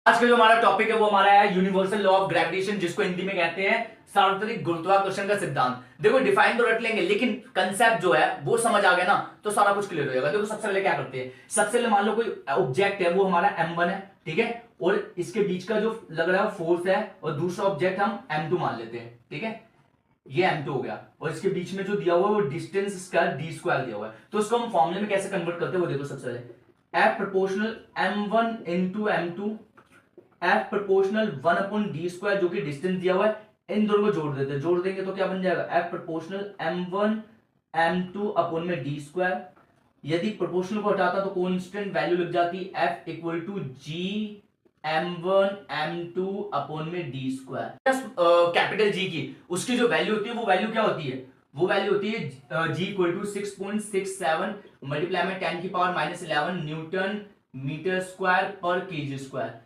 आज का जो हमारा टॉपिक है वो हमारा है यूनिवर्सल लॉ ऑफ ग्रेविटेशन, जिसको हिंदी में कहते हैं सार्वत्रिक गुरुत्वाकर्षण का सिद्धांत। देखो डिफाइन तो रट लेंगे, लेकिन कंसेप्ट जो है वो समझ आ गया ना तो सारा कुछ क्लियर हो जाएगा। देखो सबसे पहले क्या करते हैं, सबसे पहले मान लो कोई ऑब्जेक्ट है, वो हमारा m1 है, ठीक है, और इसके बीच का जो लग रहा है फोर्स है, और दूसरा ऑब्जेक्ट हम m2 मान लेते हैं, ठीक है, ये m2 हो गया, और इसके बीच में जो दिया हुआ है वो डिस्टेंस स्क्वायर d स्क्वायर दिया हुआ है। तो इसको हम फॉर्मूले में कैसे कन्वर्ट करते हैं वो देखो। सबसे पहले F proportional m1 into m2, F proportional 1 upon D square, जो कि डिस्टेंस दिया हुआ है, इन दोनों को जोड़ देते हैं। जोड़ देंगे तो क्या बन जाएगा, F proportional m1 m2 upon में डी स्क्वायर। यदि प्रोपोर्शनल को हटाता तो कांस्टेंट वैल्यू लग जाती, F equal to G m1 m2 upon में डी स्क्वायर। कैपिटल G की उसकी जो वैल्यू होती है वो वैल्यू क्या होती है, वो वैल्यू होती है G इक्वल टू 6.67 मल्टीप्लाई में 10 की पावर -11 न्यूटन मीटर स्क्वायर पर केजी स्क्वायर।